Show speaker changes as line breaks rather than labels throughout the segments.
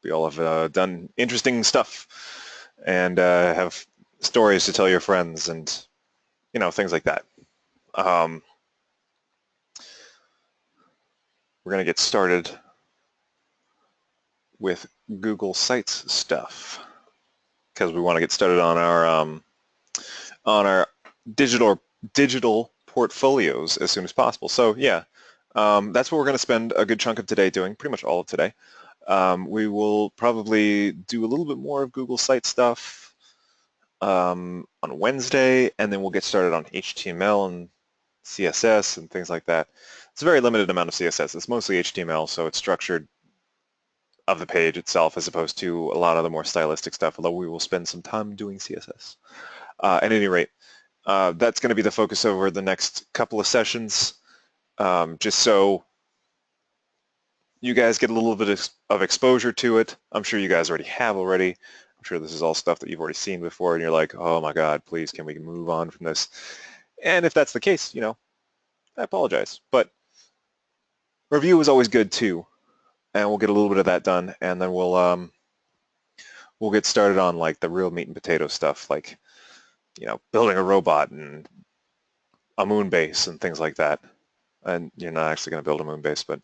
We all have done interesting stuff and have stories to tell your friends and, things like that. We're going to get started with Google Sites stuff because we want to get started on our digital portfolios as soon as possible. So yeah, that's what we're going to spend a good chunk of today doing, pretty much all of today. We will probably do a little bit more of Google Sites stuff on Wednesday, and then we'll get started on HTML and CSS and things like that. It's a very limited amount of CSS. It's mostly HTML, so it's structured of the page itself as opposed to a lot of the more stylistic stuff, although we will spend some time doing CSS. At any rate, that's going to be the focus over the next couple of sessions, just so you guys get a little bit of exposure to it. I'm sure you guys already have already. I'm sure this is all stuff that you've already seen before, and you're like, oh my God, please, can we move on from this? And if that's the case, I apologize. But review is always good too, and we'll get a little bit of that done, and then we'll get started on like the real meat and potato stuff, like building a robot and a moon base and things like that. And you're not actually going to build a moon base, but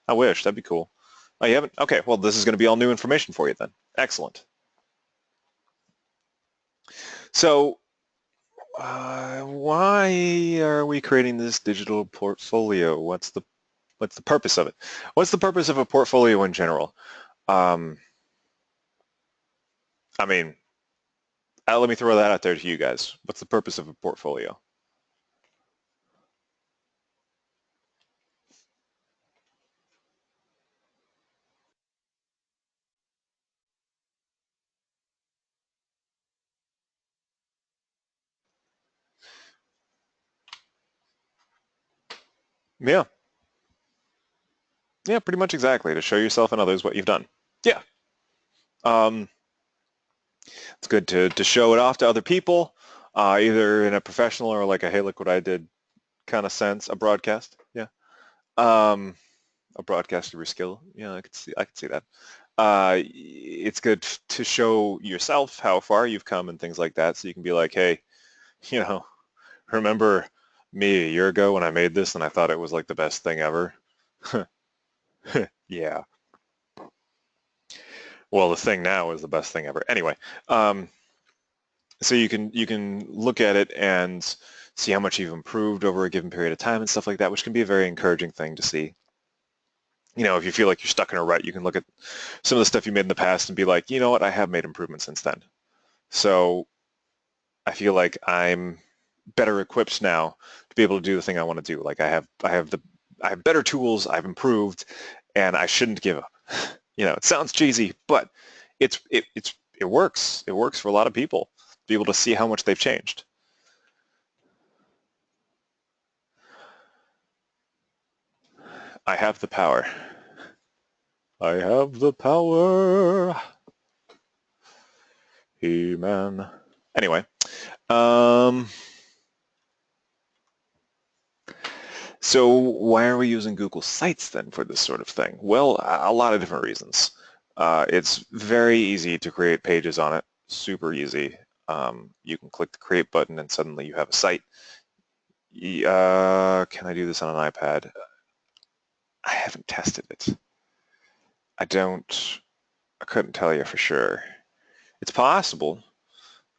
I wish. That'd be cool. Oh, you haven't? Okay, well, this is going to be all new information for you then. Excellent. So why are we creating this digital portfolio? What's the purpose of it? What's the purpose of a portfolio in general? I mean, let me throw that out there to you guys. What's the purpose of a portfolio? Yeah. Yeah, pretty much exactly. To show yourself and others what you've done. Yeah. It's good to show it off to other people, either in a professional or like a, hey, look what I did kind of sense, a broadcast. Yeah. A broadcast of your skill. Yeah, I could see that. It's good to show yourself how far you've come and things like that, so you can be like, hey, remember me a year ago when I made this and I thought it was like the best thing ever? Yeah. Well, the thing now is the best thing ever. Anyway, so you can look at it and see how much you've improved over a given period of time and stuff like that, which can be a very encouraging thing to see. If you feel like you're stuck in a rut, you can look at some of the stuff you made in the past and be like, you know what, I have made improvements since then. So I feel like I'm better equipped now to be able to do the thing I want to do. Like I have better tools, I've improved, and I shouldn't give up. It sounds cheesy, but it works. It works for a lot of people to be able to see how much they've changed. I have the power. I have the power. He-Man. Anyway, so why are we using Google Sites then for this sort of thing? Well, a lot of different reasons. It's very easy to create pages on it, super easy. You can click the create button and suddenly you have a site. Can I do this on an iPad? I haven't tested it. I couldn't tell you for sure. It's possible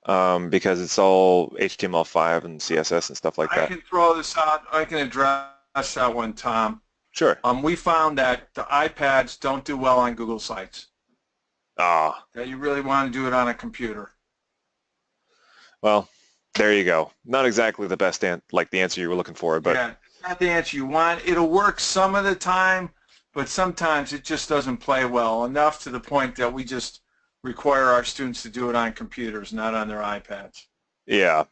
because it's all HTML5 and CSS and stuff like
I
that.
can throw this out. I can address that one, Tom.
Sure.
We found that the iPads don't do well on Google Sites.
Ah,
That you really want to do it on a computer.
well, there you go. Not exactly the best like the answer you were looking for, but
Yeah, not the answer you want. It'll work some of the time, but sometimes it just doesn't play well enough to the point that we just require our students to do it on computers, not on their iPads.
yeah.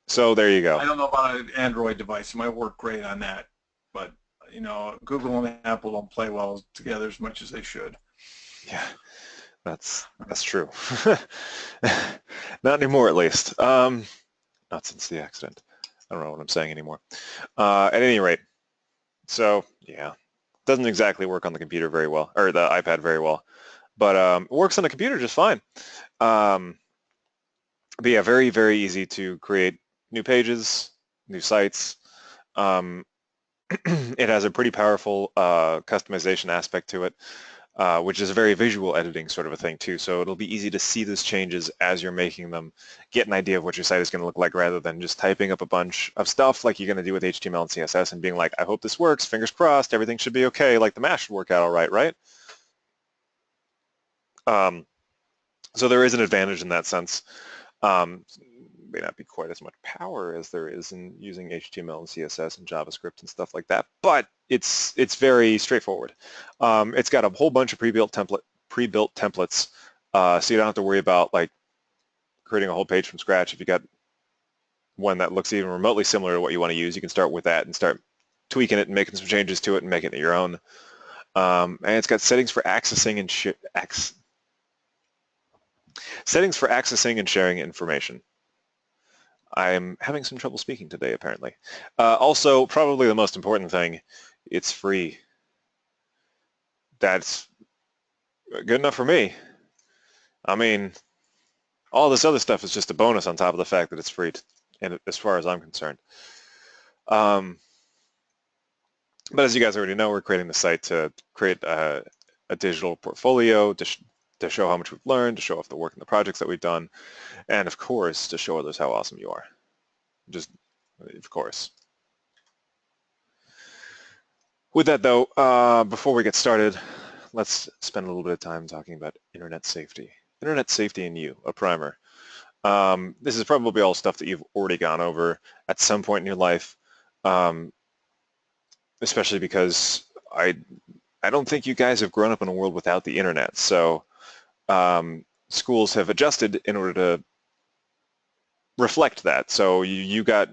So there you go.
I don't know about an Android device. It might work great on that, but Google and Apple don't play well together as much as they should.
Yeah, that's true. Not anymore, at least. Not since the accident. I don't know what I'm saying anymore. At any rate, so yeah, doesn't exactly work on the computer very well, or the iPad very well. but it works on a computer just fine. Um, but yeah, very, very easy to create new pages, new sites. Um, it has a pretty powerful customization aspect to it, which is a very visual editing sort of a thing too. So it'll be easy to see those changes as you're making them, get an idea of what your site is going to look like rather than just typing up a bunch of stuff like you're going to do with HTML and CSS and being like, I hope this works, fingers crossed, everything should be okay, like the math should work out all right, right? Um, so there is an advantage in that sense. May not be quite as much power as there is in using HTML and CSS and JavaScript and stuff like that, but it's very straightforward. It's got a whole bunch of pre-built templates, so you don't have to worry about like creating a whole page from scratch. If you got one that looks even remotely similar to what you want to use, you can start with that and start tweaking it and making some changes to it and making it your own. And it's got settings for accessing and sharing information. I'm having some trouble speaking today, apparently. Also, probably the most important thing, it's free. That's good enough for me. I mean, all this other stuff is just a bonus on top of the fact that it's free, and as far as I'm concerned. Um, but as you guys already know, we're creating the site to create a digital portfolio to show how much we've learned, to show off the work and the projects that we've done, and of course, to show others how awesome you are. Just, of course. With that though, before we get started, let's spend a little bit of time talking about internet safety. Internet safety and you, a primer. This is probably all stuff that you've already gone over at some point in your life, especially because I don't think you guys have grown up in a world without the internet. So schools have adjusted in order to reflect that. So you got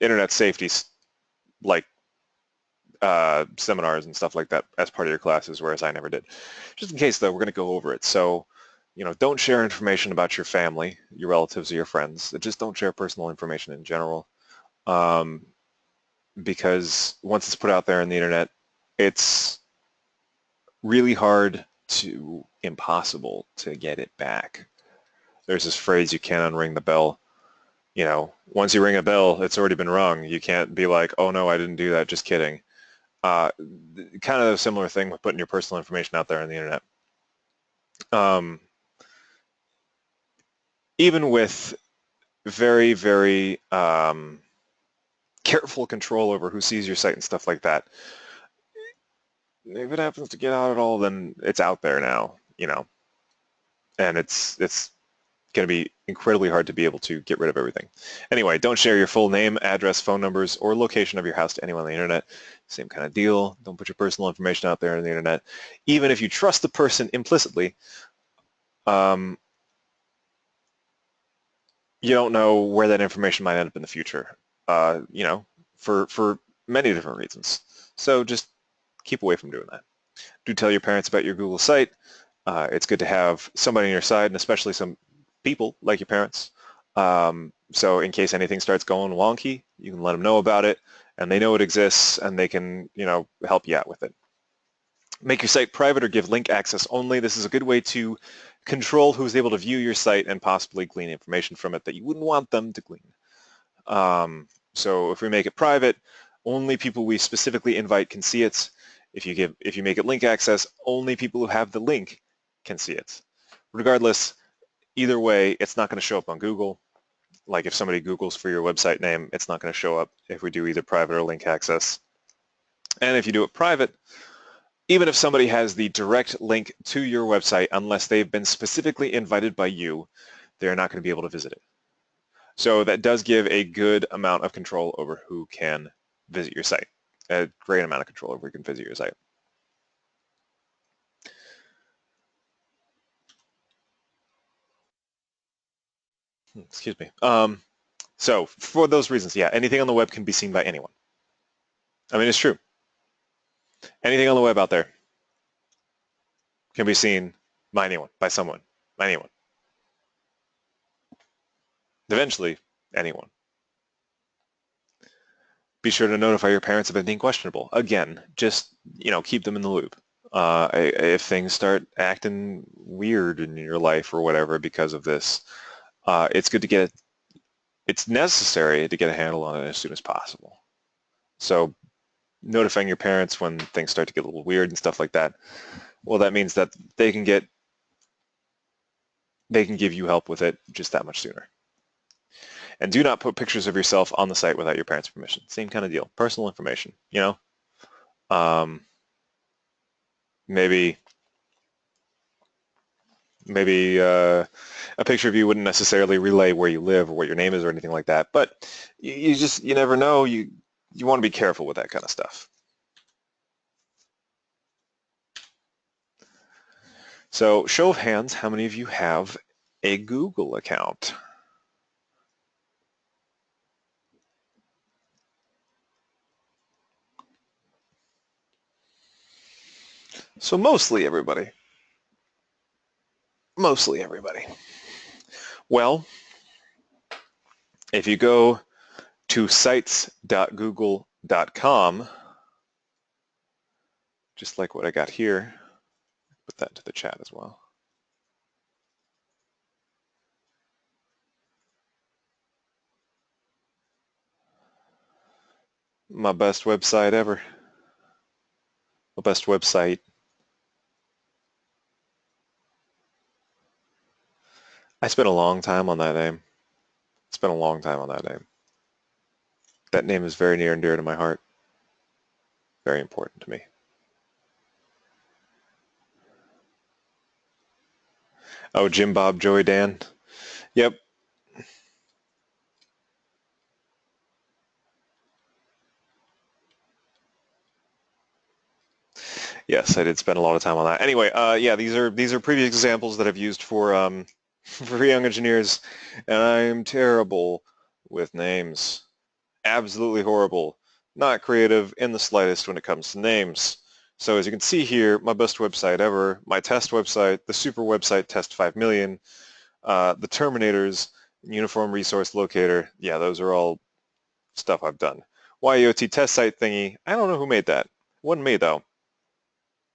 internet safety like seminars and stuff like that as part of your classes, whereas I never did. Just in case, though, we're going to go over it. So, don't share information about your family, your relatives, or your friends. Just don't share personal information in general, because once it's put out there on the internet, it's really hard to impossible to get it back. There's this phrase, you can't unring the bell. Once you ring a bell, it's already been rung. You can't be like, oh no, I didn't do that, just kidding. Kind of a similar thing with putting your personal information out there on the internet. Even with very, very careful control over who sees your site and stuff like that, if it happens to get out at all, then it's out there now, and it's going to be incredibly hard to be able to get rid of everything. Anyway, don't share your full name, address, phone numbers, or location of your house to anyone on the internet. Same kind of deal. Don't put your personal information out there on the internet. Even if you trust the person implicitly, you don't know where that information might end up in the future, for many different reasons. So just keep away from doing that. Do tell your parents about your Google site. It's good to have somebody on your side, and especially some people like your parents. So in case anything starts going wonky, you can let them know about it, and they know it exists, and they can, help you out with it. Make your site private or give link access only. This is a good way to control who's able to view your site and possibly glean information from it that you wouldn't want them to glean. So if we make it private, only people we specifically invite can see it. If you make it link access, only people who have the link can see it. Regardless, either way, it's not going to show up on Google. Like if somebody Googles for your website name, it's not going to show up if we do either private or link access. And if you do it private, even if somebody has the direct link to your website, unless they've been specifically invited by you, they're not going to be able to visit it. So that does give a good amount of control over who can visit your site, a great amount of control over who can visit your site. Excuse me. So for those reasons, yeah, anything on the web can be seen by anyone. I mean, it's true. Anything on the web out there can be seen by anyone, by someone, by anyone. Eventually, anyone. Be sure to notify your parents of anything questionable. Again, just, keep them in the loop. If things start acting weird in your life or whatever because of this, it's good to it's necessary to get a handle on it as soon as possible. So notifying your parents when things start to get a little weird and stuff like that, well, that means that they can give you help with it just that much sooner. And do not put pictures of yourself on the site without your parents' permission. Same kind of deal. Personal information, you know? Um, maybe a picture of you wouldn't necessarily relay where you live or what your name is or anything like that. But you never know. You want to be careful with that kind of stuff. So show of hands, how many of you have a Google account? So mostly everybody. Mostly everybody. Well, if you go to sites.google.com, just like what I got here, put that into the chat as well. My best website ever. My best website. I spent a long time on that name. Spent a long time on that name. That name is very near and dear to my heart. Very important to me. Oh, Jim, Bob, Joey, Dan. Yep. Yes, I did spend a lot of time on that. Anyway, yeah, these are previous examples that I've used for for young engineers, and I'm terrible with names. Absolutely horrible. Not creative in the slightest when it comes to names. So as you can see here, my best website ever, my test website, the super website Test 5 Million, the Terminators, Uniform Resource Locator. Yeah, those are all stuff I've done. YEOT test site thingy. I don't know who made that. It wasn't me though.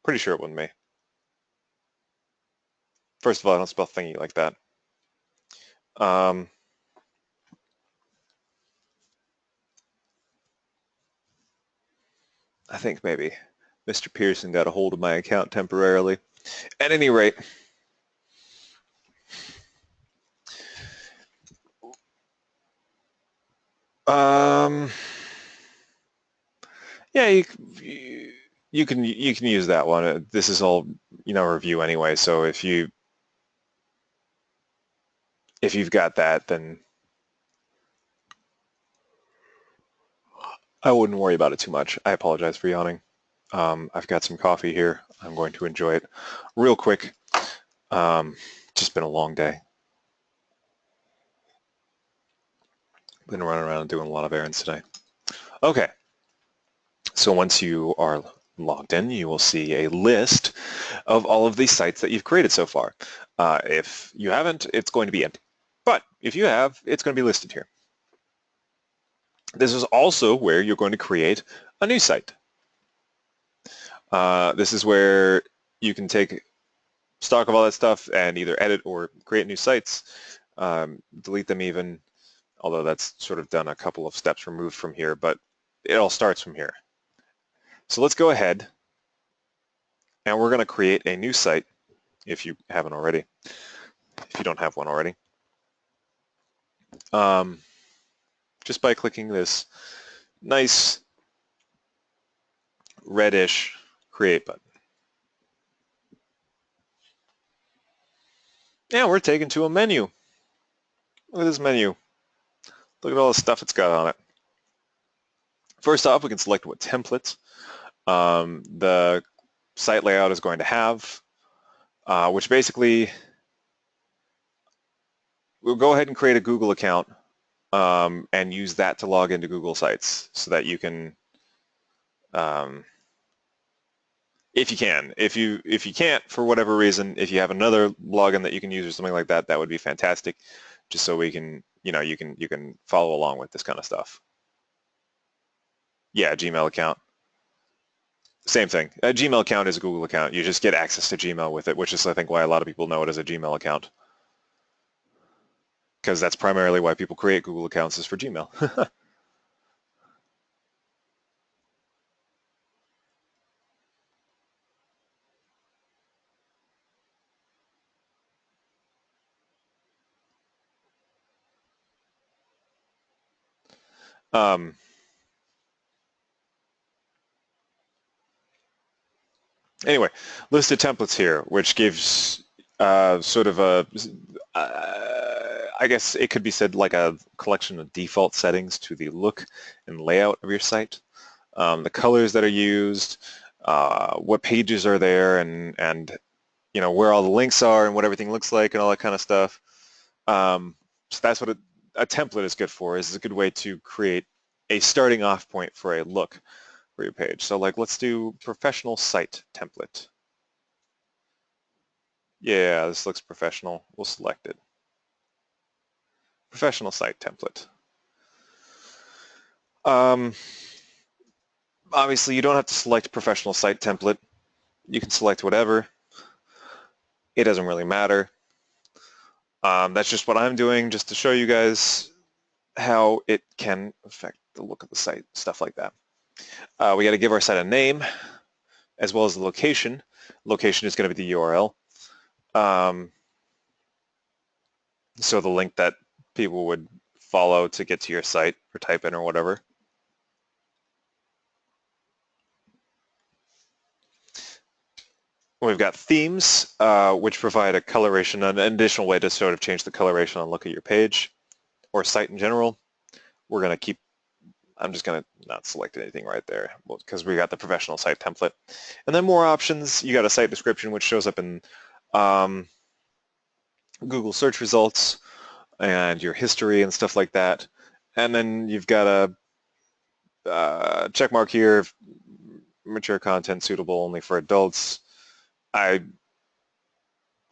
Pretty sure it wasn't me. First of all, I don't spell thingy like that. Um, I think maybe Mr. Pearson got a hold of my account temporarily. At any rate, um, yeah, you can use that one. This is all review anyway. So if you've got that, then I wouldn't worry about it too much. I apologize for yawning. I've got some coffee here. I'm going to enjoy it real quick. Just been a long day. Been running around and doing a lot of errands today. Okay. So once you are logged in, you will see a list of all of these sites that you've created so far. If you haven't, it's going to be empty. But if you have, it's going to be listed here. This is also where you're going to create a new site. This is where you can take stock of all that stuff and either edit or create new sites, delete them even, although that's sort of done a couple of steps removed from here, but it all starts from here. So let's go ahead and we're going to create a new site if you haven't already, if you don't have one already. Just by clicking this nice reddish create button. Yeah, we're taken to a menu. Look at this menu. Look at all the stuff it's got on it. First off, we can select what templates the site layout is going to have, which basically we'll go ahead and create a Google account and use that to log into Google Sites so that you can, if you can, if you can't for whatever reason, if you have another login that you can use or something like that, that would be fantastic, just so we can, you can follow along with this kind of stuff. Yeah, Gmail account. Same thing. A Gmail account is a Google account. You just get access to Gmail with it, which is, I think, why a lot of people know it as a Gmail account. Because that's primarily why people create Google accounts is for Gmail. um, anyway, list of templates here, which gives sort of a, I guess it could be said like a collection of default settings to the look and layout of your site. The colors that are used, what pages are there, and you know where all the links are and what everything looks like and all that kind of stuff. So that's what a template is good for. Is a good way to create a starting off point for a look for your page. So like let's do professional site template. Yeah, this looks professional. We'll select it. Professional site template. Um, obviously, you don't have to select professional site template. You can select whatever. It doesn't really matter. That's just what I'm doing just to show you guys how it can affect the look of the site, stuff like that. We got to give our site a name as well as the location. Location is going to be the URL. So the link that people would follow to get to your site or type in or whatever. We've got themes, which provide a coloration, an additional way to sort of change the coloration and look at your page or site in general. We're going to keep, I'm just going to not select anything right there because we got the professional site template. And then more options, you got a site description, which shows up in Google search results and your history and stuff like that. And then you've got a check mark here, mature content suitable only for adults. I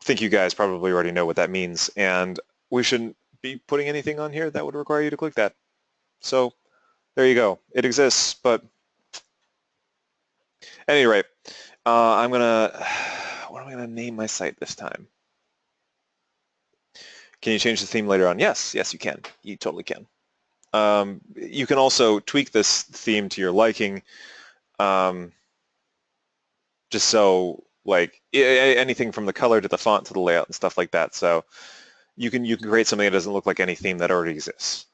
think you guys probably already know what that means, and we shouldn't be putting anything on here that would require you to click that. So there you go. It exists, but at any rate, I'm gonna, what am I gonna name my site this time? Can you change the theme later on? Yes, you can. You totally can. You can also tweak this theme to your liking, just so like anything from the color to the font to the layout and stuff like that. So you can create something that doesn't look like any theme that already exists.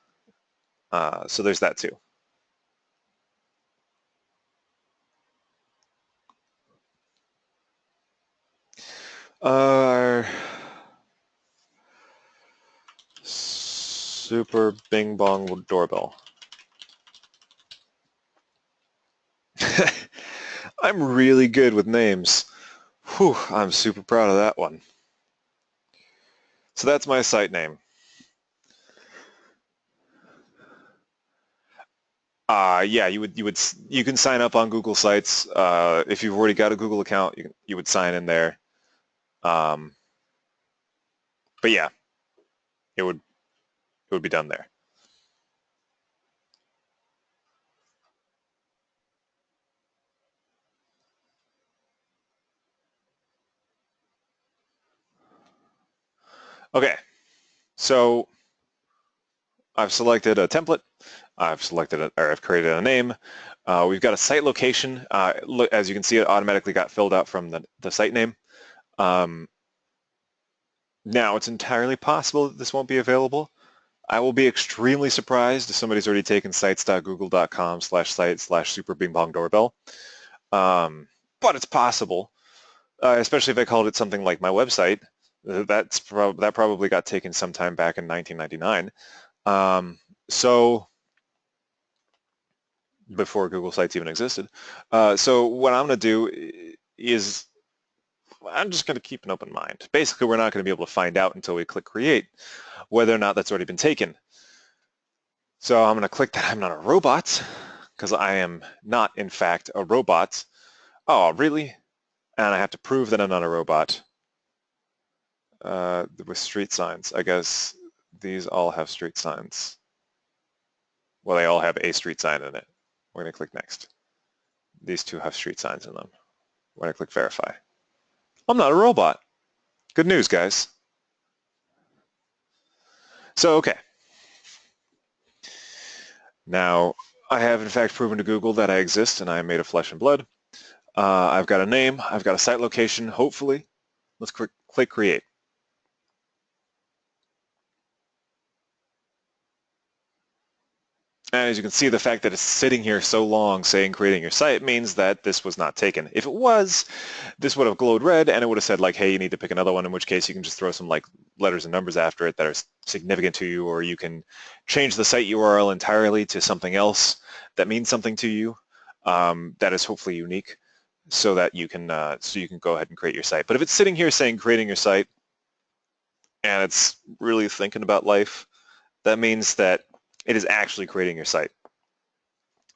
So there's that too. Super Bing Bong doorbell. I'm really good with names. Whew, I'm super proud of that one. So that's my site name. Yeah, you can sign up on Google Sites. If you've already got a Google account, you would sign in there. But yeah, it would be done there. Okay, so I've selected a template. I've created a name. We've got a site location. Look, as you can see, it automatically got filled out from the site name. Now, it's entirely possible that this won't be available. I will be extremely surprised if somebody's already taken sites.google.com/site/super-bing-bong-doorbell. But it's possible, especially if I called it something like my website. That probably got taken sometime back in 1999. So before Google Sites even existed. So what I'm going to do is I'm just going to keep an open mind. Basically, we're not going to be able to find out until we click create whether or not that's already been taken. So I'm going to click that I'm not a robot because I am not, in fact, a robot. Oh, really? And I have to prove that I'm not a robot with street signs. I guess these all have street signs. Well, they all have a street sign in it. We're going to click next. These two have street signs in them. When I click verify. I'm not a robot. Good news, guys. So, okay. Now, I have in fact proven to Google that I exist and I am made of flesh and blood. I've got a name. I've got a site location, hopefully. Let's click create. And as you can see, the fact that it's sitting here so long saying creating your site means that this was not taken. If it was, this would have glowed red and it would have said like, hey, you need to pick another one, in which case you can just throw some like letters and numbers after it that are significant to you, or you can change the site URL entirely to something else that means something to you, that is hopefully unique, so that you can go ahead and create your site. But if it's sitting here saying creating your site and it's really thinking about life, that means that it is actually creating your site.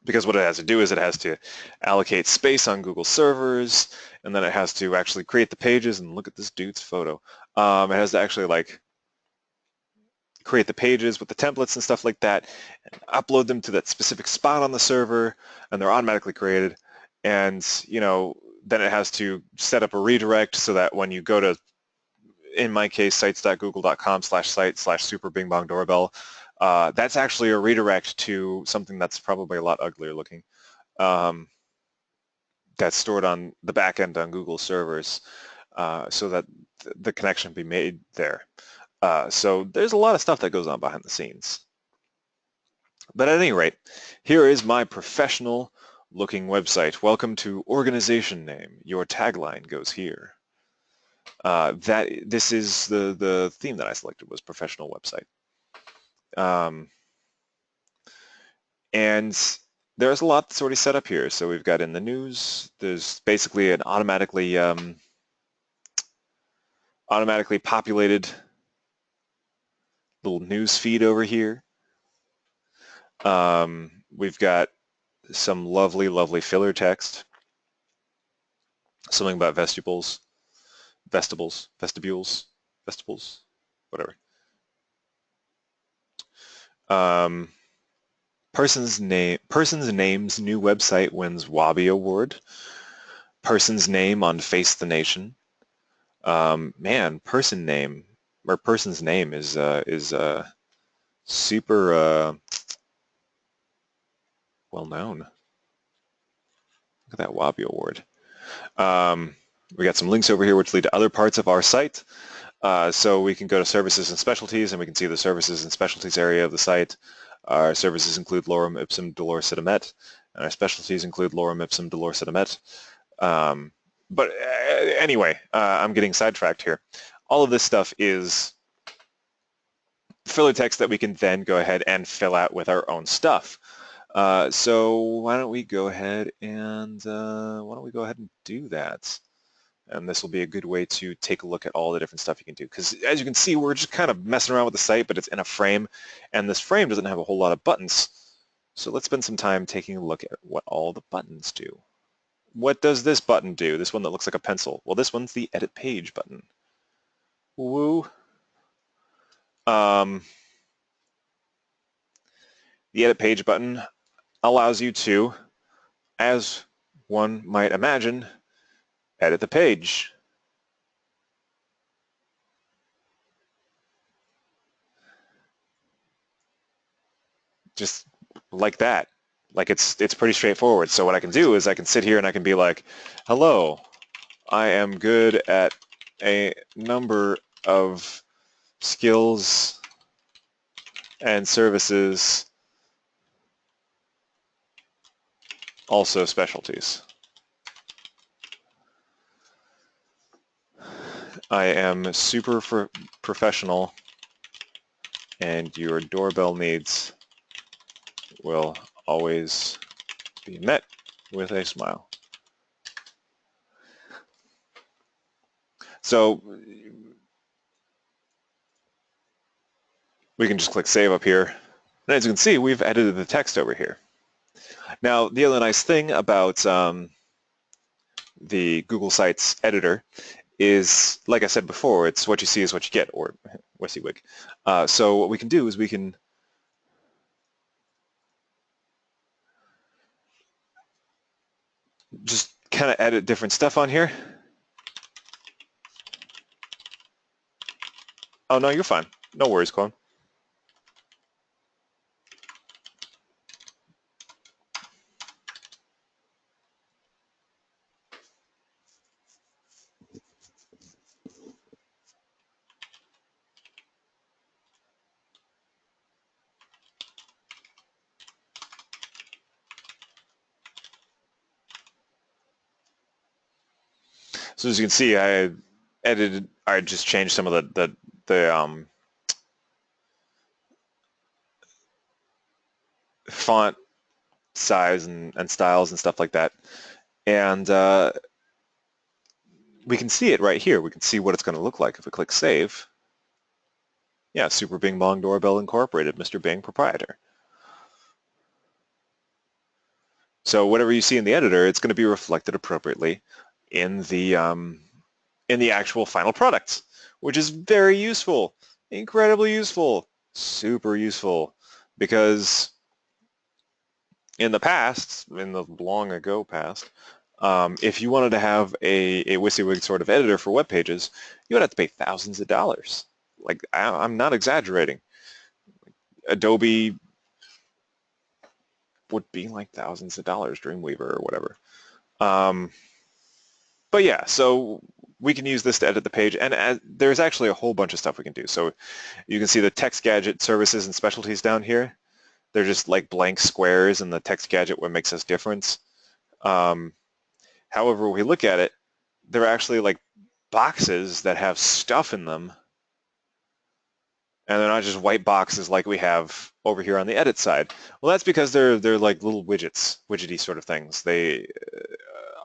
Because what it has to do is it has to allocate space on Google servers, and then it has to actually create the pages. And look at this dude's photo. It has to actually like create the pages with the templates and stuff like that, and upload them to that specific spot on the server, and they're automatically created. And then it has to set up a redirect so that when you go to, in my case, sites.google.com/site/super-bing-bong-doorbell, that's actually a redirect to something that's probably a lot uglier looking. That's stored on the back end on Google servers, so that the connection be made there. So there's a lot of stuff that goes on behind the scenes. But at any rate, here is my professional looking website. Welcome to organization name. Your tagline goes here. This is the theme that I selected, was professional website. And there's a lot that's already set up here. So we've got in the news, there's basically an automatically populated little news feed over here. We've got some lovely filler text, something about vestibules, whatever. Person's name's new website wins Wabi Award. Person's name on Face the Nation. Man, person's name is super well known. Look at that Wabi Award. We got some links over here which lead to other parts of our site. So we can go to services and specialties, and we can see the services and specialties area of the site. Our services include lorem ipsum dolor sit-omet, and our specialties include lorem ipsum dolor sit-omet. But anyway, I'm getting sidetracked here. All of this stuff is filler text that we can then go ahead and fill out with our own stuff. So why don't we go ahead and do that? And this will be a good way to take a look at all the different stuff you can do. Because as you can see, we're just kind of messing around with the site, but it's in a frame, and this frame doesn't have a whole lot of buttons. So let's spend some time taking a look at what all the buttons do. What does this button do? This one that looks like a pencil. Well, this one's the edit page button. Woo. The edit page button allows you to, as one might imagine, edit the page. Just like that. Like it's pretty straightforward. So what I can do is I can sit here and I can be like, hello, I am good at a number of skills and services, also specialties. I am super professional, and your doorbell needs will always be met with a smile. So we can just click save up here. And as you can see, we've edited the text over here. Now, the other nice thing about the Google Sites editor is, like I said before, it's what you see is what you get, or WYSIWYG. So what we can do is we can just kind of edit different stuff on here. Oh, no, you're fine. No worries, Clone. So as you can see, I just changed some of the font size and styles and stuff like that. And we can see it right here. We can see what it's going to look like if we click Save. Yeah, Super Bing Bong Doorbell Incorporated, Mr. Bing, proprietor. So whatever you see in the editor, it's going to be reflected appropriately in the actual final product, which is very useful, incredibly useful, super useful, because in the past, in the long ago past, if you wanted to have a WYSIWYG sort of editor for web pages, you would have to pay thousands of dollars. Like, I'm not exaggerating. Adobe would be like thousands of dollars, Dreamweaver or whatever. But yeah, so we can use this to edit the page, and there's actually a whole bunch of stuff we can do. So you can see the text gadget services and specialties down here. They're just like blank squares, and the text gadget what makes us different. However, when we look at it, they're actually like boxes that have stuff in them, and they're not just white boxes like we have over here on the edit side. Well, that's because they're like little widgety sort of things. They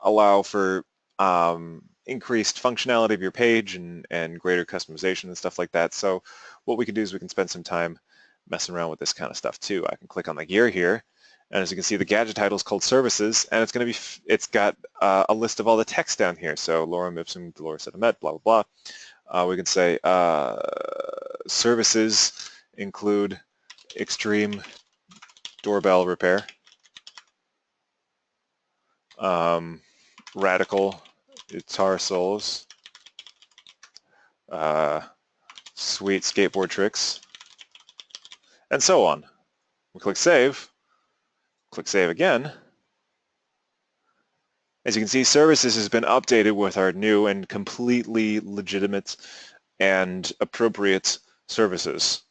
allow for increased functionality of your page and greater customization and stuff like that. So what we can do is we can spend some time messing around with this kind of stuff too. I can click on the gear here, and as you can see, the gadget title is called Services, and it's got a list of all the text down here. So Lorem Ipsum Dolores et Amet, blah blah blah. We can say services include extreme doorbell repair, radical guitar solos, sweet skateboard tricks, and so on. We click Save again. As you can see, Services has been updated with our new and completely legitimate and appropriate services.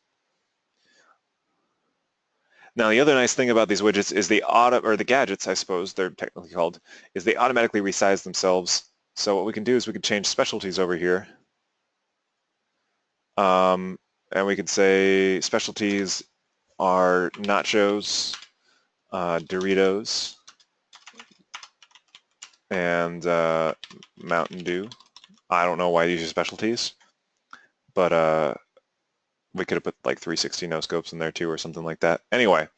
Now, the other nice thing about these widgets is the gadgets, I suppose they're technically called, is they automatically resize themselves. So what we can do is we can change specialties over here. And we could say specialties are nachos, Doritos, and Mountain Dew. I don't know why these are specialties, but we could have put like 360 no scopes in there too or something like that. Anyway,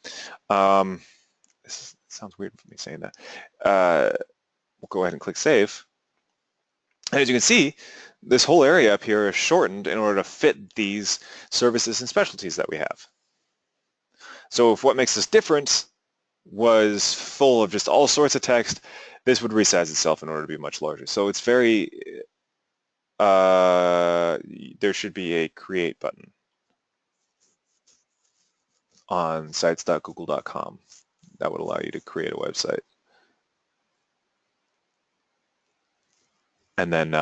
this sounds weird for me saying that. We'll go ahead and click Save. And as you can see, this whole area up here is shortened in order to fit these services and specialties that we have. So if what makes this different was full of just all sorts of text, this would resize itself in order to be much larger. So it's very, there should be a create button on sites.google.com that would allow you to create a website. And then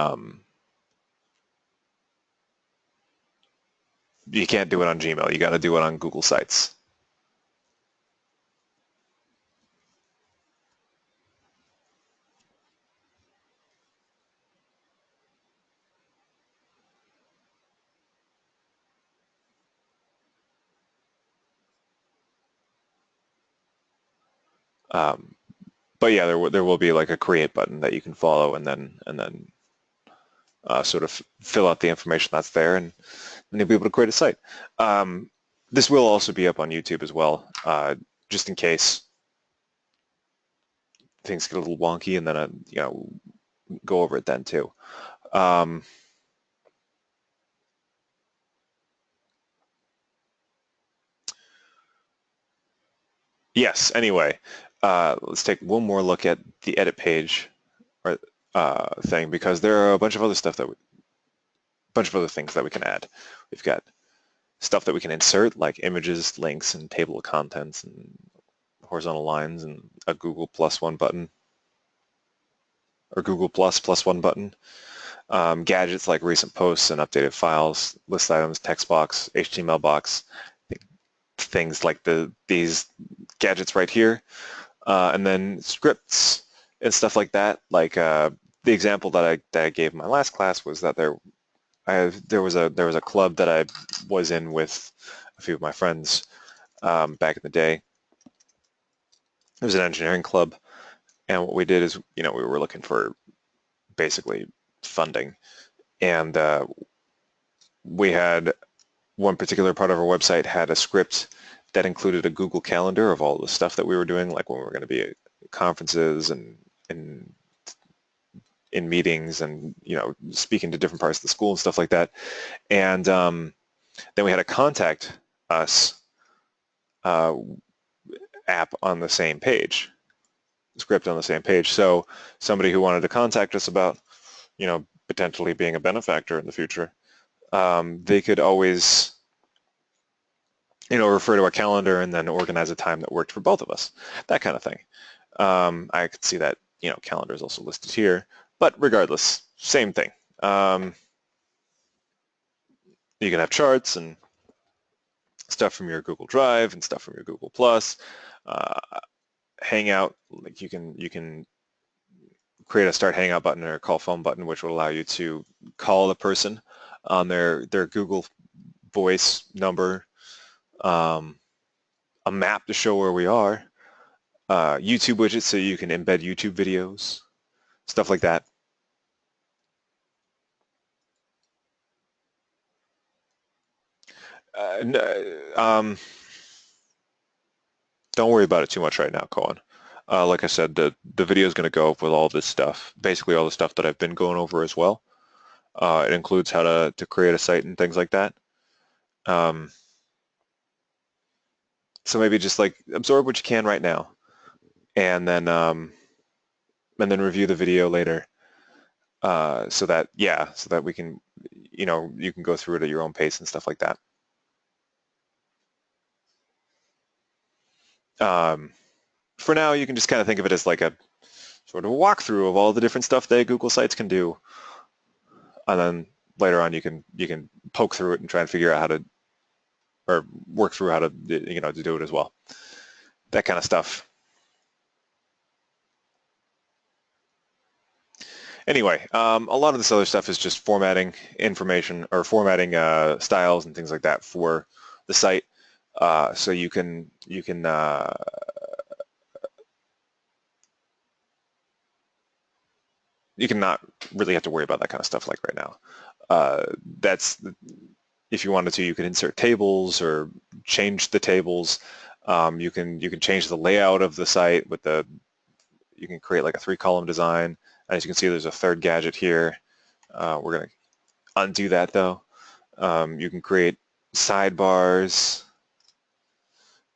you can't do it on Gmail. You got to do it on Google Sites. But yeah, there will be like a create button that you can follow, and then sort of fill out the information that's there, and then you'll be able to create a site. This will also be up on YouTube as well, just in case things get a little wonky, and then go over it then too. Yes. Anyway, let's take one more look at the edit page or thing, because there are a bunch of other things that we can add. We've got stuff that we can insert, like images, links, and table of contents, and horizontal lines, and a Google plus one button, or Google plus one button. Gadgets like recent posts and updated files, list items, text box, HTML box, things like these gadgets right here, and then scripts and stuff like that. Like the example that I gave in my last class was that there was a club that I was in with a few of my friends back in the day. It was an engineering club, and what we did is, we were looking for basically funding, and we had one particular part of our website had a script that included a Google Calendar of all the stuff that we were doing, like when we were going to be at conferences and in meetings and speaking to different parts of the school and stuff like that. And then we had a contact us app on the same page, script on the same page. So somebody who wanted to contact us about potentially being a benefactor in the future, they could always refer to our calendar and then organize a time that worked for both of us, that kind of thing. I could see that calendar is also listed here, but regardless, same thing. You can have charts and stuff from your Google Drive and stuff from your Google Plus. Hangout, like you can create a start Hangout button or a call phone button, which will allow you to call the person on their Google Voice number, a map to show where we are, YouTube widgets so you can embed YouTube videos, stuff like that. Don't worry about it too much right now, Cohen. Like I said, the video is going to go up with all this stuff, basically all the stuff that I've been going over as well. It includes how to create a site and things like that. So maybe just like absorb what you can right now, and then review the video later, so that we can, you can go through it at your own pace and stuff like that. For now, you can just kind of think of it as like a sort of a walkthrough of all the different stuff that Google Sites can do, and then later on you can poke through it and try and figure out how to, or work through how to to do it as well. That kind of stuff. Anyway, a lot of this other stuff is just formatting information or formatting styles and things like that for the site, so you can not really have to worry about that kind of stuff like right now. That's, if you wanted to, you could insert tables or change the tables. You can change the layout of the site with you can create like a 3-column design. As you can see, there's a third gadget here. We're going to undo that though. You can create sidebars.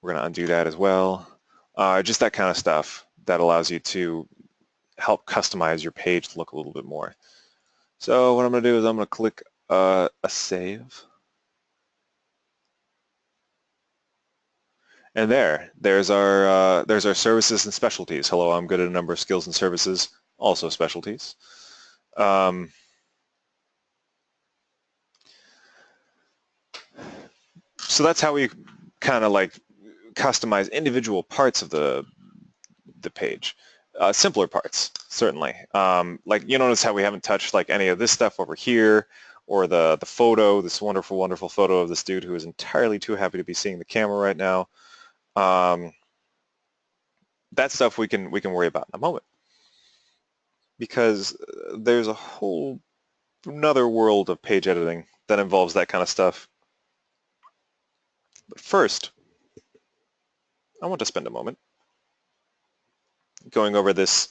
We're going to undo that as well. Just that kind of stuff that allows you to help customize your page to look a little bit more. So what I'm going to do is I'm going to click a save. And there's our services and specialties. Hello, I'm good at a number of skills and services, also specialties. So that's how we kind of like customize individual parts of the page. Simpler parts, certainly. Like you notice how we haven't touched like any of this stuff over here, or the photo, this wonderful, wonderful photo of this dude who is entirely too happy to be seeing the camera right now. That stuff we can worry about in a moment, because there's a whole another world of page editing that involves that kind of stuff. But first, I want to spend a moment going over this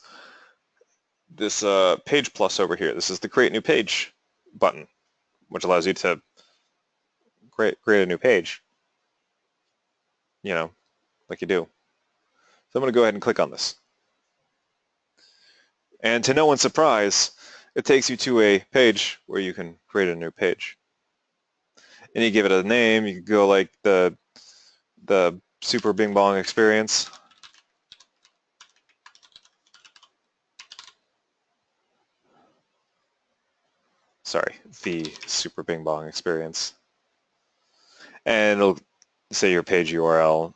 page plus over here. This is the create new page button, which allows you to create a new page, like you do. So I'm going to go ahead and click on this. And to no one's surprise, it takes you to a page where you can create a new page. And you give it a name. You could go like the Super Bing Bong Experience. Sorry, the Super Bing Bong Experience. And it'll say your page URL,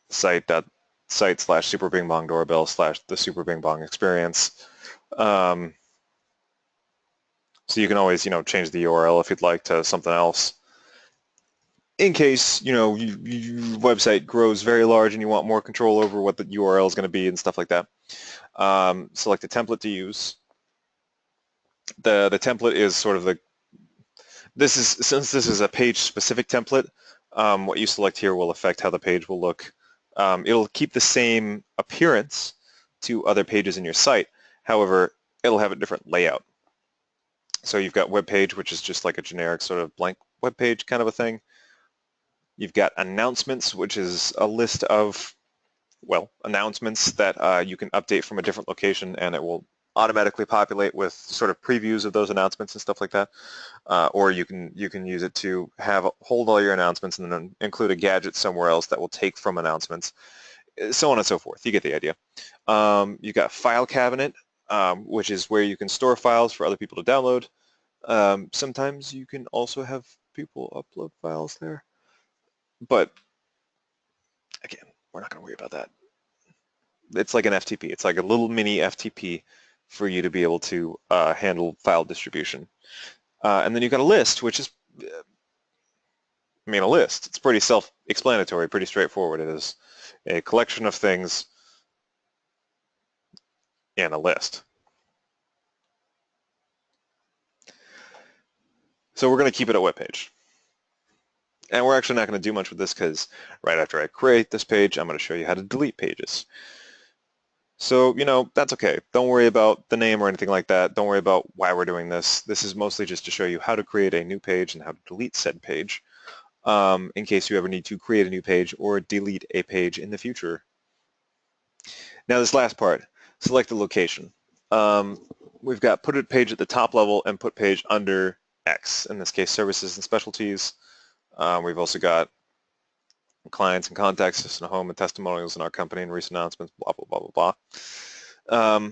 site/Super Bing Bong Doorbell / the Super Bing Bong Experience. So you can always, change the URL if you'd like to something else. In case, your website grows very large and you want more control over what the URL is going to be and stuff like that. Select a template to use. The template is sort of since this is a page-specific template, what you select here will affect how the page will look. It'll keep the same appearance to other pages in your site. However, it'll have a different layout. So you've got web page, which is just like a generic sort of blank web page kind of a thing. You've got announcements, which is a list of, announcements that you can update from a different location, and it will automatically populate with sort of previews of those announcements and stuff like that. Or you can use it to hold all your announcements and then include a gadget somewhere else that will take from announcements, so on and so forth. You get the idea. You've got file cabinet, which is where you can store files for other people to download. Sometimes you can also have people upload files there. But again, we're not going to worry about that. It's like an FTP. It's like a little mini FTP for you to be able to handle file distribution. And then you've got a list, which is, a list. It's pretty self-explanatory, pretty straightforward. It is a collection of things in a list. So we're going to keep it a web page. And we're actually not going to do much with this because right after I create this page, I'm going to show you how to delete pages. So, that's okay. Don't worry about the name or anything like that. Don't worry about why we're doing this. This is mostly just to show you how to create a new page and how to delete said page in case you ever need to create a new page or delete a page in the future. Now this last part, select the location. We've got put a page at the top level and put page under X, in this case services and specialties. We've also got clients and contacts, just in home and testimonials in our company and recent announcements, blah, blah, blah, blah, blah.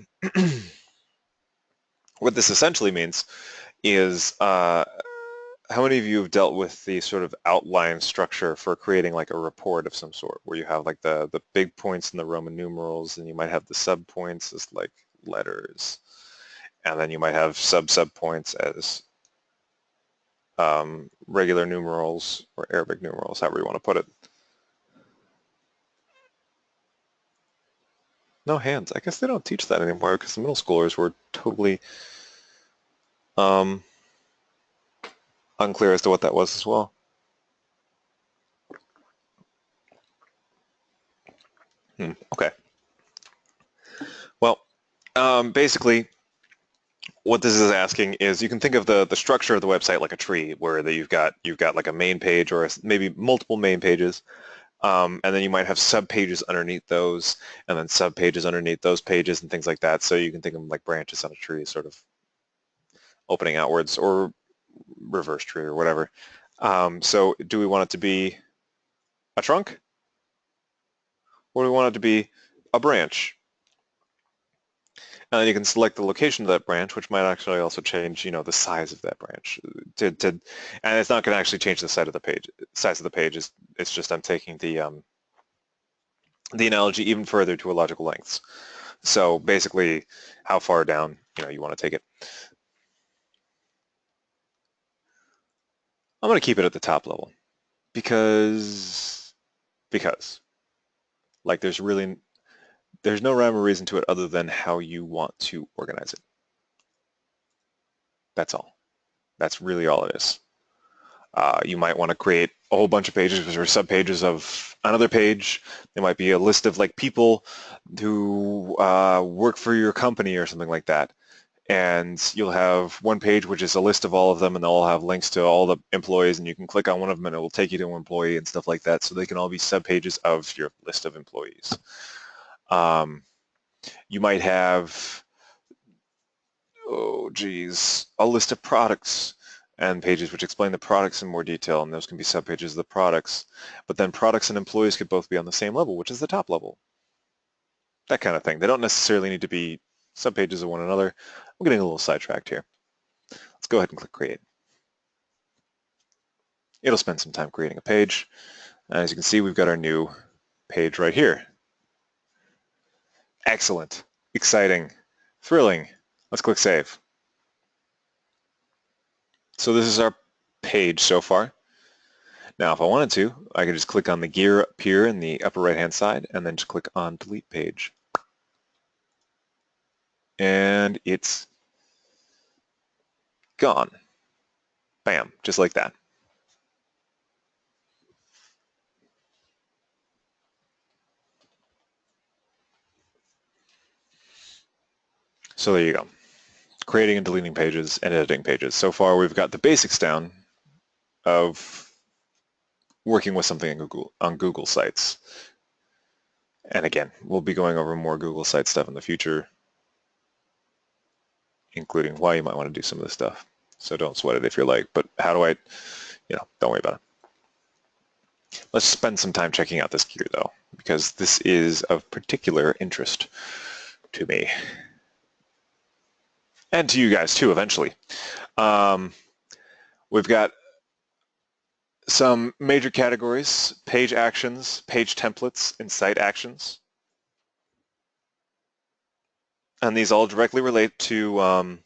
What this essentially means is how many of you have dealt with the sort of outline structure for creating like a report of some sort, where you have like the big points in the Roman numerals, and you might have the sub points as like letters, and then you might have sub points as regular numerals or Arabic numerals, however you want to put it. No hands. I guess they don't teach that anymore because the middle schoolers were totally unclear as to what that was as well. Okay. Well, basically, what this is asking is you can think of the structure of the website like a tree, where you've got like a main page or maybe multiple main pages, and then you might have sub pages underneath those, and then sub pages underneath those pages and things like that. So you can think of them like branches on a tree, sort of opening outwards, or reverse tree or whatever. So do we want it to be a trunk, or do we want it to be a branch? And then you can select the location of that branch, which might actually also change, the size of that branch. And it's not going to actually change the size of the page. It's just I'm taking the analogy even further to a logical lengths. So basically, how far down you want to take it. I'm going to keep it at the top level because like there's no rhyme or reason to it other than how you want to organize it. That's all. That's really all it is. You might want to create a whole bunch of pages or subpages of another page. There might be a list of like people who work for your company or something like that. And you'll have one page which is a list of all of them, and they'll all have links to all the employees, and you can click on one of them and it will take you to an employee and stuff like that. So they can all be subpages of your list of employees. You might have, oh geez, a list of products and pages which explain the products in more detail, and those can be subpages of the products. But then products and employees could both be on the same level, which is the top level. That kind of thing. They don't necessarily need to be subpages of one another. I'm getting a little sidetracked here. Let's go ahead and click Create. It'll spend some time creating a page. And as you can see, we've got our new page right here. Excellent, exciting, thrilling. Let's click Save. So this is our page so far. Now, if I wanted to, I could just click on the gear up here in the upper right-hand side and then just click on Delete Page. And it's gone. Bam, just like that. So there you go. Creating and deleting pages and editing pages. So far, we've got the basics down of working with something on Google Sites. And again, we'll be going over more Google Site stuff in the future, including why you might want to do some of this stuff. So don't sweat it if you're like, but how do I, don't worry about it. Let's spend some time checking out this gear though, because this is of particular interest to me. And to you guys too, eventually. We've got some major categories: page actions, page templates, and site actions. And these all directly relate to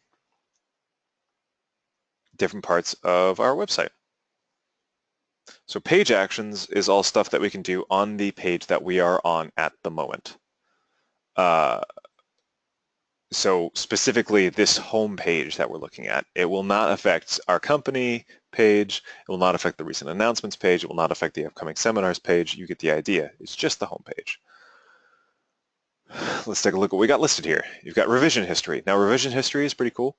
different parts of our website. So page actions is all stuff that we can do on the page that we are on at the moment. So specifically this home page that we're looking at, it will not affect our company page, it will not affect the recent announcements page, it will not affect the upcoming seminars page. You get the idea. It's just the home page. Let's take a look at what we got listed here. You've got revision history. Now revision history is pretty cool.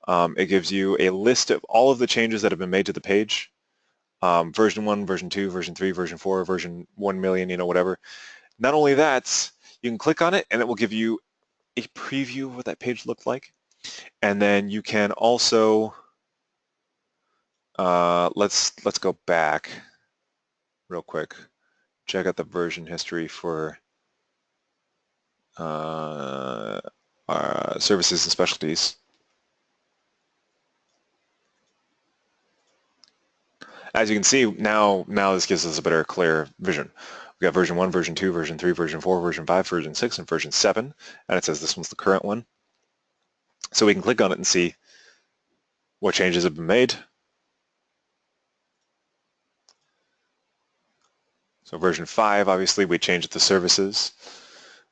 It gives you a list of all of the changes that have been made to the page. Version 1, version 2, version 3, version 4, version 1 million, whatever. Not only that, you can click on it and it will give you a preview of what that page looked like. And then you can also, let's go back real quick. Check out the version history for our services and specialties. As you can see, now this gives us a better, clear vision. We've got version 1, version 2, version 3, version 4, version 5, version 6, and version 7. And it says this one's the current one. So we can click on it and see what changes have been made. So version 5, obviously, we changed the services.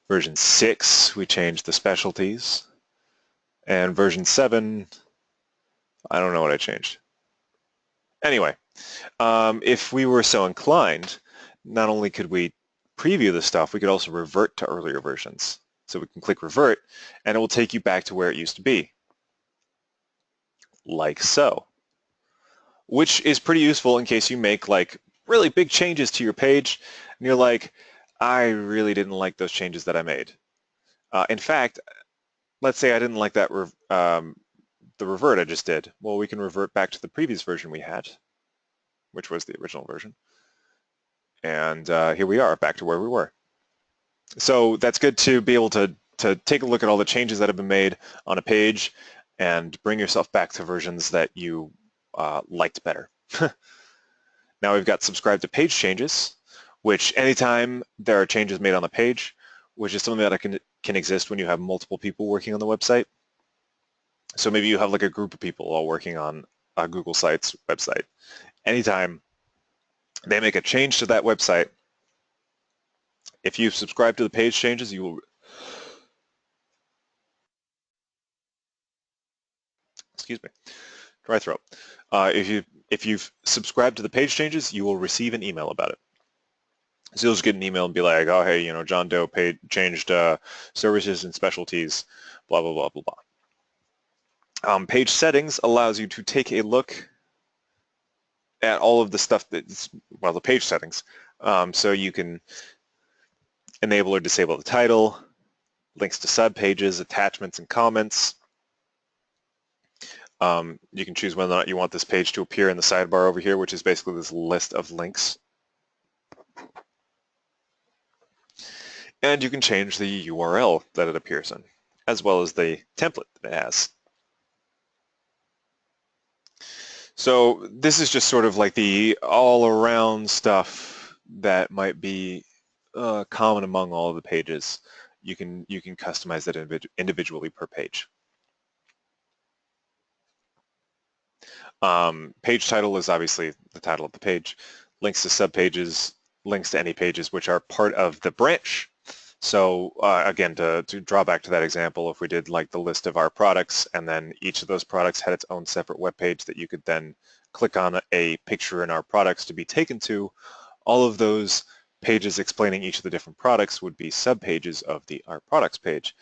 Version 6, we changed the specialties. And version 7, I don't know what I changed. Anyway, if we were so inclined, not only could we preview the stuff, we could also revert to earlier versions. So we can click revert, and it will take you back to where it used to be, like so, which is pretty useful in case you make like really big changes to your page, and you're like, I really didn't like those changes that I made. In fact, let's say I didn't like that the revert I just did. Well, we can revert back to the previous version we had, which was the original version. And here we are, back to where we were. So that's good to be able to take a look at all the changes that have been made on a page and bring yourself back to versions that you liked better. Now we've got subscribe to page changes, which anytime there are changes made on the page, which is something that can exist when you have multiple people working on the website. So maybe you have like a group of people all working on a Google Sites website. Anytime they make a change to that website, if you subscribe to the page changes, you will, excuse me, dry throat. If you've subscribed to the page changes, you will receive an email about it. So you'll just get an email and be like, oh, hey, John Doe changed services and specialties, blah, blah, blah, blah, blah. Page settings allows you to take a look at all of the stuff that's, well, the page settings. So you can enable or disable the title, links to subpages, attachments, and comments. You can choose whether or not you want this page to appear in the sidebar over here, which is basically this list of links. And you can change the URL that it appears in, as well as the template that it has. So this is just sort of like the all-around stuff that might be common among all of the pages. You can customize that individually per page. Page title is obviously the title of the page. Links to subpages, links to any pages which are part of the branch. So again, to draw back to that example, if we did like the list of our products and then each of those products had its own separate web page that you could then click on a picture in our products to be taken to, all of those pages explaining each of the different products would be subpages of the Our Products page.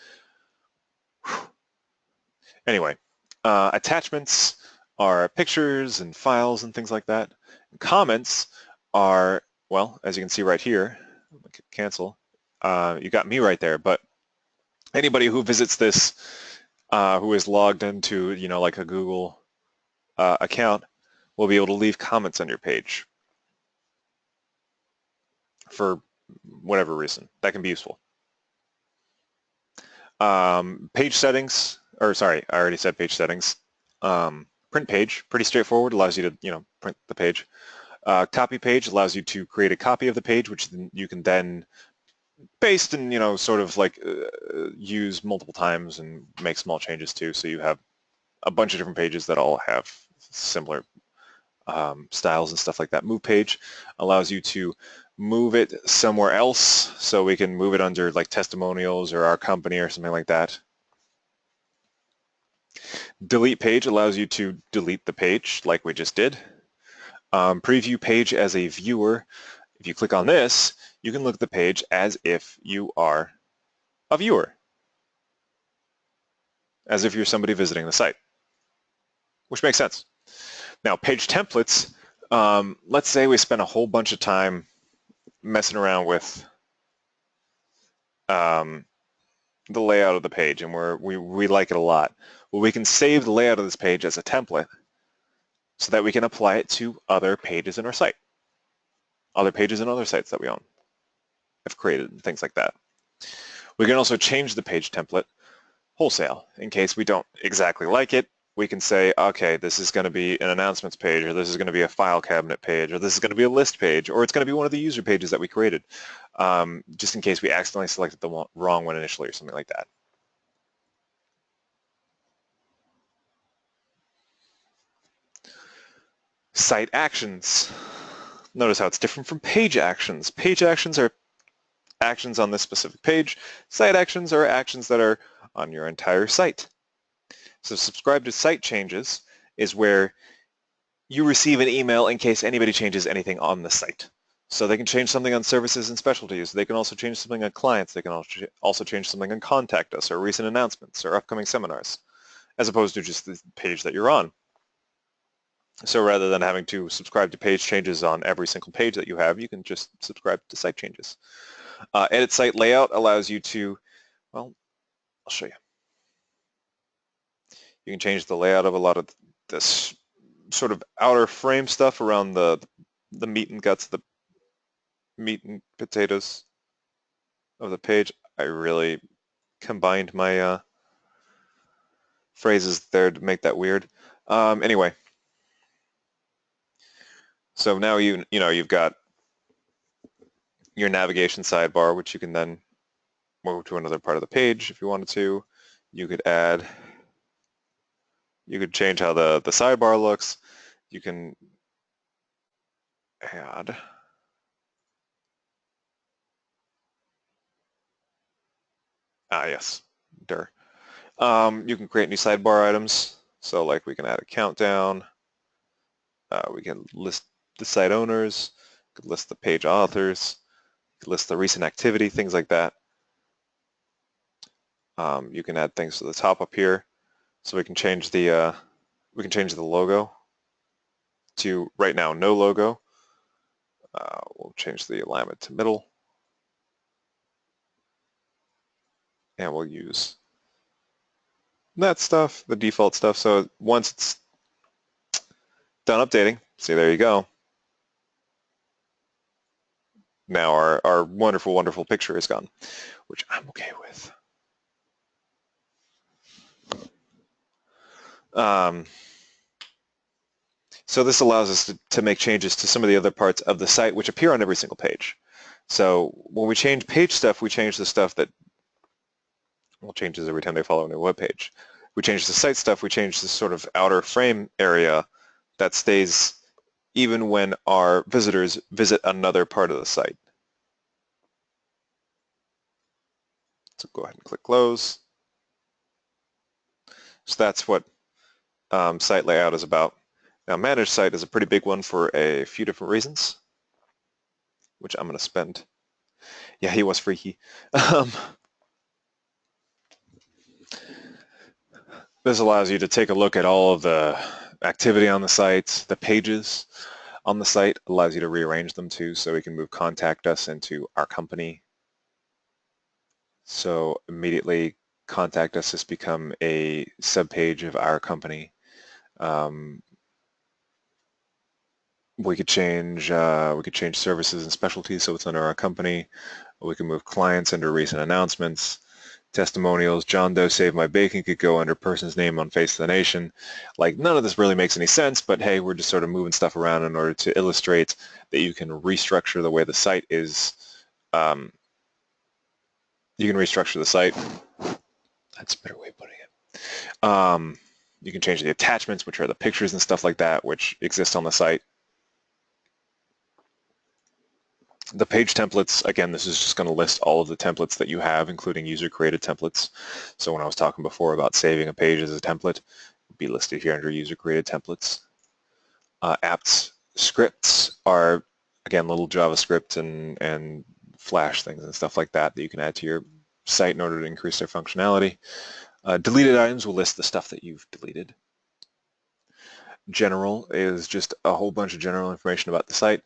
Anyway, attachments are pictures and files and things like that. Comments are, well, as you can see right here, cancel. You got me right there, but anybody who visits this who is logged into, like a Google account will be able to leave comments on your page for whatever reason. That can be useful. Page settings, or sorry, I already said page settings. Print page, pretty straightforward, allows you to, print the page. Copy page allows you to create a copy of the page, which you can then paste and, sort of like use multiple times and make small changes to. So you have a bunch of different pages that all have similar styles and stuff like that. Move page allows you to move it somewhere else, so we can move it under like testimonials or our company or something like that. Delete page allows you to delete the page like we just did. Preview page as a viewer. If you click on this, you can look at the page as if you are a viewer, as if you're somebody visiting the site, which makes sense. Now, page templates, let's say we spend a whole bunch of time messing around with the layout of the page, and we like it a lot. Well, we can save the layout of this page as a template so that we can apply it to other pages in our site, other pages and other sites that we own, have created, and things like that. We can also change the page template wholesale in case we don't exactly like it. We can say, okay, this is going to be an announcements page, or this is going to be a file cabinet page, or this is going to be a list page, or it's going to be one of the user pages that we created, just in case we accidentally selected the wrong one initially or something like that. Site actions. Notice how it's different from page actions. Page actions are actions on this specific page. Site actions are actions that are on your entire site. So subscribe to site changes is where you receive an email in case anybody changes anything on the site. So they can change something on services and specialties. They can also change something on clients. They can also change something on contact us or recent announcements or upcoming seminars, as opposed to just the page that you're on. So rather than having to subscribe to page changes on every single page that you have, you can just subscribe to site changes. Edit site layout allows you to, well, I'll show you. You can change the layout of a lot of this sort of outer frame stuff around the meat and guts, the meat and potatoes of the page. I really combined my phrases there to make that weird. Anyway, so now you've got your navigation sidebar, which you can then move to another part of the page if you wanted to. You could change how the sidebar looks. You can add yes, you can create new sidebar items. So like we can add a countdown. We can list the site owners, we could list the page authors, we could list the recent activity, things like that. You can add things to the top up here. So we can change the logo to right now no logo. We'll change the alignment to middle. and we'll use that stuff, the default stuff. So once it's done updating, see, there you go. Now our wonderful, wonderful picture is gone, which I'm okay with. So this allows us to make changes to some of the other parts of the site which appear on every single page. So when we change page stuff, we change the stuff that, well, changes every time they follow a new web page. We change the site stuff, we change this sort of outer frame area that stays even when our visitors visit another part of the site. So go ahead and click close. So that's what site layout is about. Now, managed site is a pretty big one for a few different reasons, which I'm going to spend. Yeah, he was freaky. This allows you to take a look at all of the activity on the site, the pages on the site, allows you to rearrange them too, so we can move contact us into our company. So immediately contact us has become a subpage of our company. We could change services and specialties so it's under our company. We can move clients under recent announcements. Testimonials, John Doe Saved My Bacon could go under person's name on Face of the Nation. Like, none of this really makes any sense, but hey, we're just sort of moving stuff around in order to illustrate that you can restructure the way the site is. You can restructure the site. That's a better way of putting it. You can change the attachments, which are the pictures and stuff like that, which exist on the site. The page templates, again, this is just going to list all of the templates that you have, including user-created templates. So when I was talking before about saving a page as a template, it would be listed here under user-created templates. Apps scripts are, again, little JavaScript and Flash things and stuff like that that you can add to your site in order to increase their functionality. Deleted items will list the stuff that you've deleted. General is just a whole bunch of general information about the site.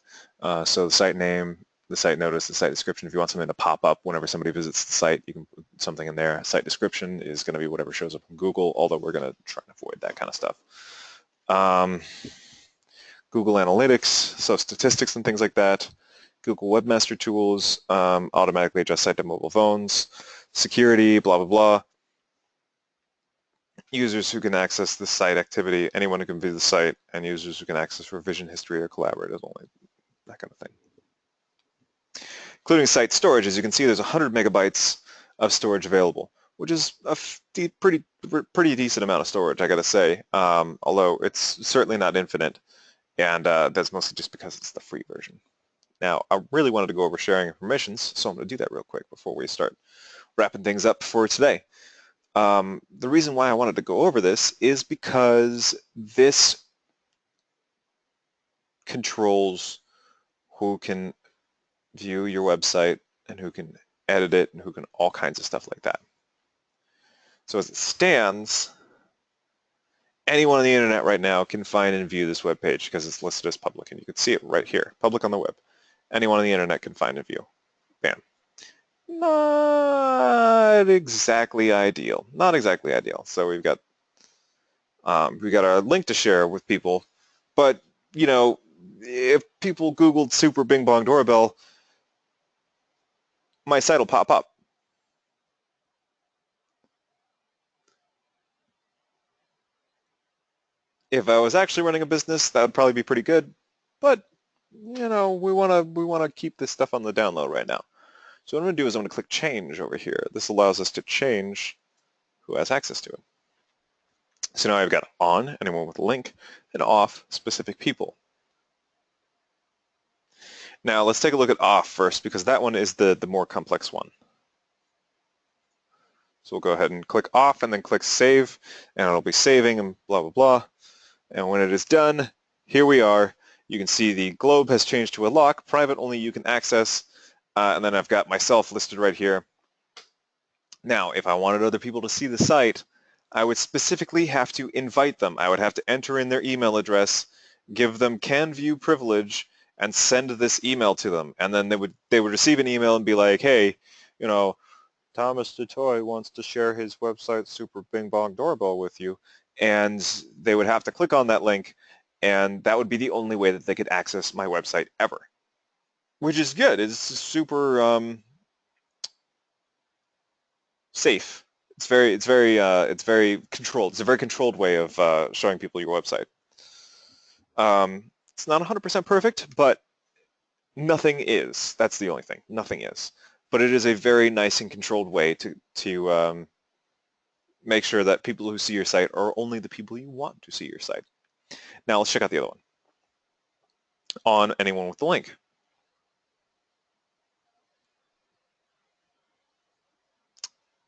So the site name, the site notice, the site description. If you want something to pop up whenever somebody visits the site, you can put something in there. Site description is going to be whatever shows up in Google, although we're going to try and avoid that kind of stuff. Google Analytics, so statistics and things like that. Google Webmaster Tools, automatically adjust site to mobile phones. Security, blah, blah, blah. Users who can access the site activity, anyone who can view the site, and users who can access revision history or collaborators only, that kind of thing. Including site storage, as you can see, there's 100 megabytes of storage available, which is a pretty decent amount of storage, I got to say, although it's certainly not infinite, and that's mostly just because it's the free version. Now, I really wanted to go over sharing and permissions, so I'm going to do that real quick before we start wrapping things up for today. The reason why I wanted to go over this is because this controls who can view your website and who can edit it and who can all kinds of stuff like that. So as it stands, anyone on the internet right now can find and view this web page because it's listed as public, and you can see it right here, public on the web. Anyone on the internet can find and view. Bam. Not exactly ideal. Not exactly ideal. So we've got our link to share with people, but you know, if people Googled Super Bing Bong Doorbell, my site will pop up. If I was actually running a business, that would probably be pretty good, but you know, we want to keep this stuff on the down low right now. So what I'm going to do is I'm going to click change over here. This allows us to change who has access to it. So now I've got on, anyone with a link, and off, specific people. Now let's take a look at off first, because that one is the more complex one. So we'll go ahead and click off and then click save, and it'll be saving and blah, blah, blah. And when it is done, here we are. You can see the globe has changed to a lock, private only you can access, and then I've got myself listed right here. Now, if I wanted other people to see the site, I would specifically have to invite them. I would have to enter in their email address, give them can view privilege, and send this email to them. And then they would receive an email and be like, hey, you know, Thomas DeToy wants to share his website Super Bing Bong Doorbell with you, and they would have to click on that link, and that would be the only way that they could access my website ever, which is good. It's super safe. It's very controlled. It's a very controlled way of showing people your website. It's not 100% perfect, but nothing is. That's the only thing. Nothing is. But it is a very nice and controlled way to make sure that people who see your site are only the people you want to see your site. Now let's check out the other one. On anyone with the link.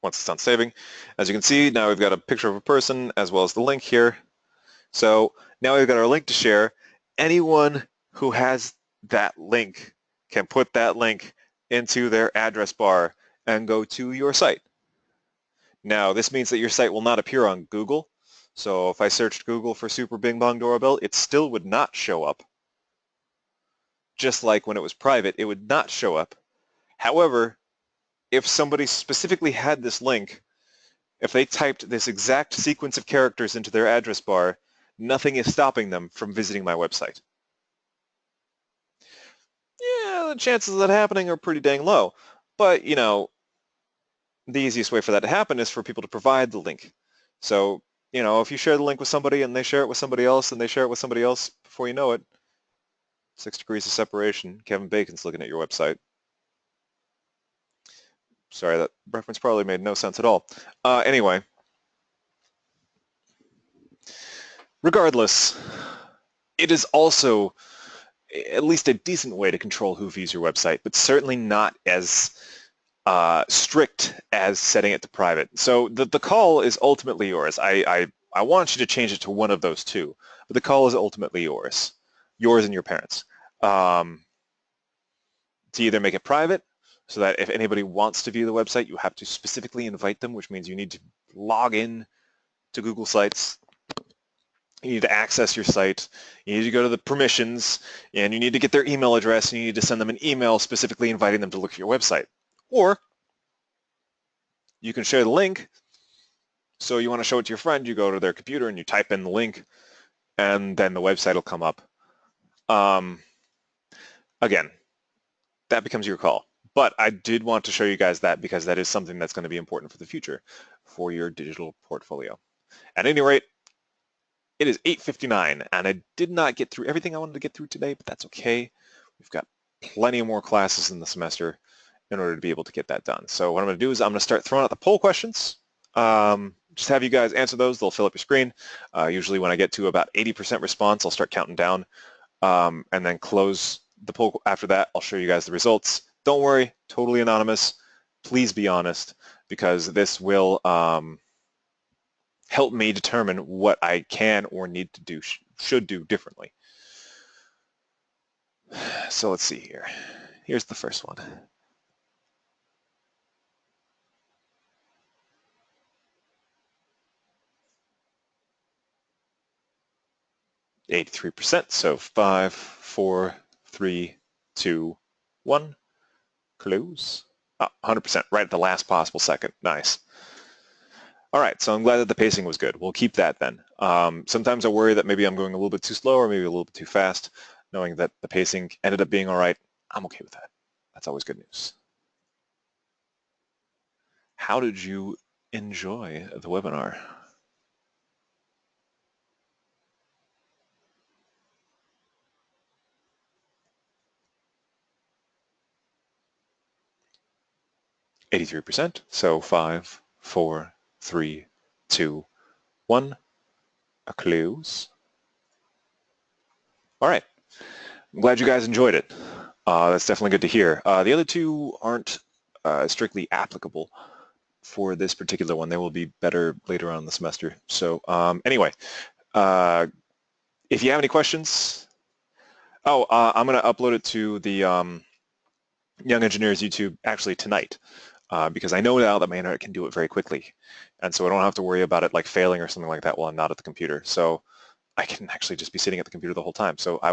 Once it's done saving, as you can see, now we've got a picture of a person as well as the link here. So now we've got our link to share. Anyone who has that link can put that link into their address bar and go to your site. Now, this means that your site will not appear on Google. So if I searched Google for Super Bing Bong Doorbell, it still would not show up. Just like when it was private, it would not show up. However, if somebody specifically had this link, if they typed this exact sequence of characters into their address bar, nothing is stopping them from visiting my website. Yeah, the chances of that happening are pretty dang low. But, you know, the easiest way for that to happen is for people to provide the link. So, you know, if you share the link with somebody and they share it with somebody else and they share it with somebody else, before you know it, 6 degrees of separation, Kevin Bacon's looking at your website. Sorry, that reference probably made no sense at all. Anyway, regardless, it is also at least a decent way to control who views your website, but certainly not as strict as setting it to private. So the call is ultimately yours. I want you to change it to one of those two, but the call is ultimately yours and your parents. To either make it private, so that if anybody wants to view the website, you have to specifically invite them, which means you need to log in to Google Sites. You need to access your site. You need to go to the permissions, and you need to get their email address, and you need to send them an email specifically inviting them to look at your website. Or you can share the link. So you want to show it to your friend, you go to their computer and you type in the link, and then the website will come up. Again, that becomes your call. But I did want to show you guys that because that is something that's going to be important for the future for your digital portfolio. At any rate, it is 8:59, and I did not get through everything I wanted to get through today, but that's okay. We've got plenty more classes in the semester in order to be able to get that done. So what I'm going to do is I'm going to start throwing out the poll questions. Just have you guys answer those. They'll fill up your screen. Usually when I get to about 80% response, I'll start counting down and then close the poll. After that, I'll show you guys the results. Don't worry, totally anonymous. Please be honest, because this will help me determine what I can or need to do, should do differently. So let's see here. Here's the first one. %, so 5, 4, 3, 2, 1. Close. 100%, right at the last possible second. Nice. All right, so I'm glad that the pacing was good. We'll keep that then. Sometimes I worry that maybe I'm going a little bit too slow or maybe a little bit too fast. Knowing that the pacing ended up being all right, I'm okay with that. That's always good news. How did you enjoy the webinar? %, so 5, 4, 3, 2, 1. A close. All right. I'm glad you guys enjoyed it. That's definitely good to hear. The other two aren't strictly applicable for this particular one. They will be better later on in the semester. So anyway, if you have any questions, I'm going to upload it to the Young Engineers YouTube actually tonight because I know now that my internet can do it very quickly. And so I don't have to worry about it like failing or something like that while I'm not at the computer. So I can actually just be sitting at the computer the whole time. So